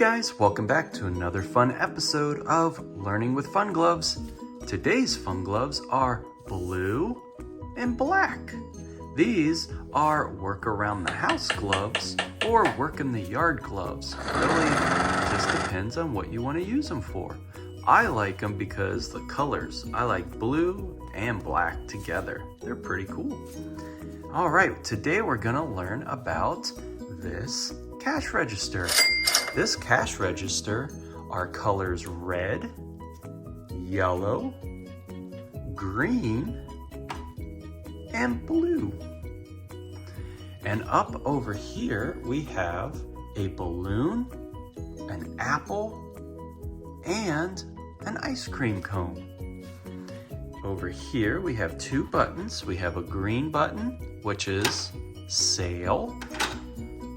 guys, welcome back to another fun episode of Learning with Fun Gloves. Today's fun gloves are blue and black. These are work around the house gloves or work in the yard gloves. Really just depends on what you want to use them for. I like them because the colors, I like blue and black together. They're pretty cool. All right, today we're gonna learn about this cash register. This cash register are colors red, yellow, green, and blue. And up over here, we have a balloon, an apple, and an ice cream cone. Over here, we have two buttons. We have a green button, which is sale,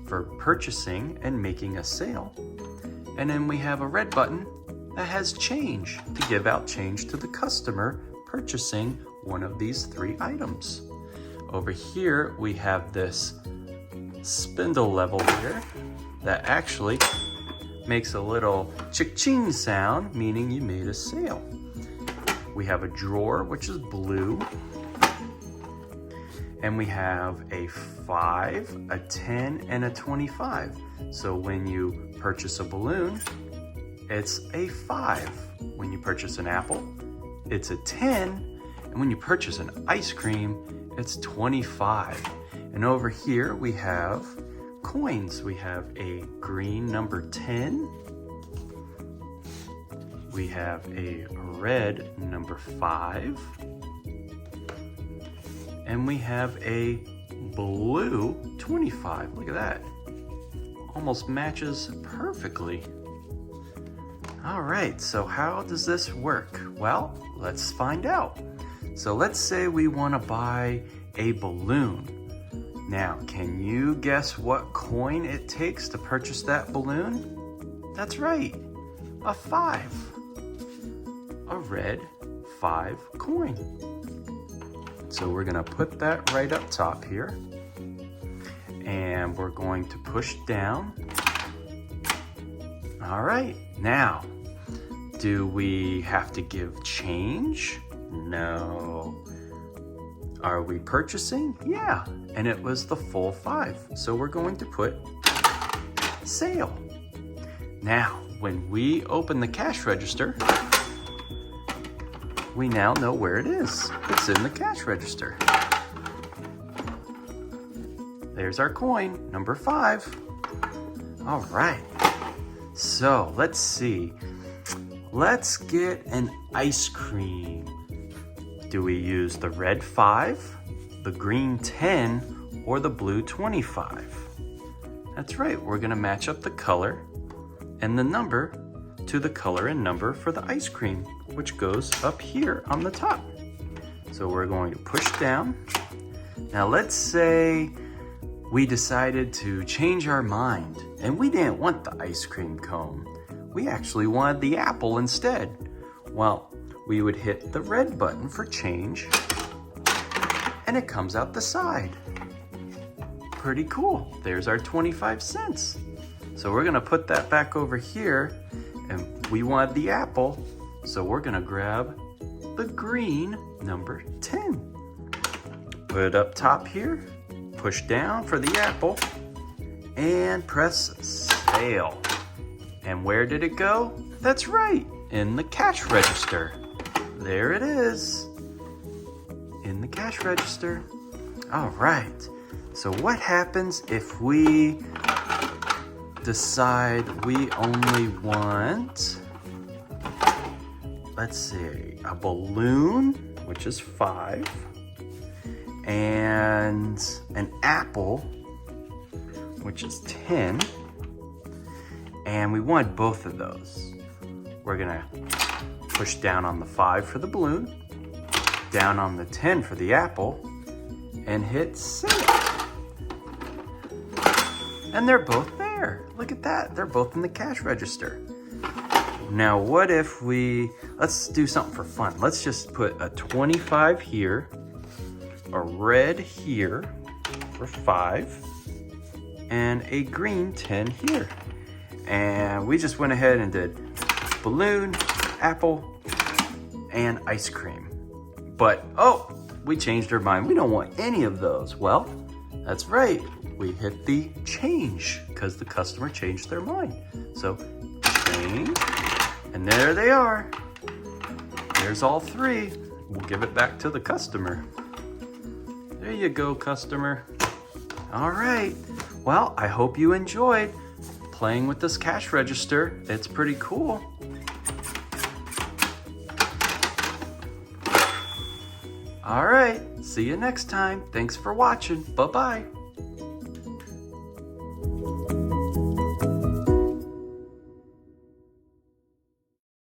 for purchasing and making a sale. And then we have a red button that has change, to give out change to the customer purchasing one of these three items. Over here, we have this spindle level here that actually makes a little chick-ching sound, meaning you made a sale. We have a drawer, which is blue. And we have a 5, a 10, and a 25. So when you purchase a balloon, it's a 5. When you purchase an apple, it's a 10. And when you purchase an ice cream, it's 25. And over here we have coins. We have a green number 10. We have a red number 5. And we have a blue 25. Look at that. Almost matches perfectly. All right, so how does this work? Well, let's find out. So let's say we want to buy a balloon. Now, can you guess what coin it takes to purchase that balloon? That's right, a 5. A red 5 coin. So we're gonna put that right up top here. And we're going to push down. All right, now, do we have to give change? No. Are we purchasing? Yeah, and it was the full 5. So we're going to put sale. Now, when we open the cash register, we now know where it is. It's in the cash register. There's our coin, number 5. All right, so let's see. Let's get an ice cream. Do we use the red 5, the green 10, or the blue 25? That's right, we're gonna match up the color and the number to the color and number for the ice cream, which goes up here on the top. So we're going to push down. Now let's say we decided to change our mind and we didn't want the ice cream cone. We actually wanted the apple instead. Well, we would hit the red button for change and it comes out the side. Pretty cool. There's our 25 cents. So we're gonna put that back over here. And we want the apple, so we're gonna grab the green number 10. Put it up top here, push down for the apple, and press sale. And where did it go? That's right, in the cash register. There it is, in the cash register. All right, so what happens if we decide we only want, let's see, a balloon, which is 5, and an apple, which is 10, and we want both of those. We're gonna push down on the 5 for the balloon, down on the 10 for the apple, and hit sale. And they're both there. Look at that, they're both in the cash register. Now what if let's do something for fun. Let's just put a 25 here, a red here for 5, and a green 10 here. And we just went ahead and did balloon, apple, and ice cream. But, oh, we changed our mind. We don't want any of those. Well, that's right. We hit the change because the customer changed their mind. So change, and there they are. There's all three. We'll give it back to the customer. There you go, customer. All right. Well, I hope you enjoyed playing with this cash register. It's pretty cool. All right. See you next time. Thanks for watching. Bye-bye.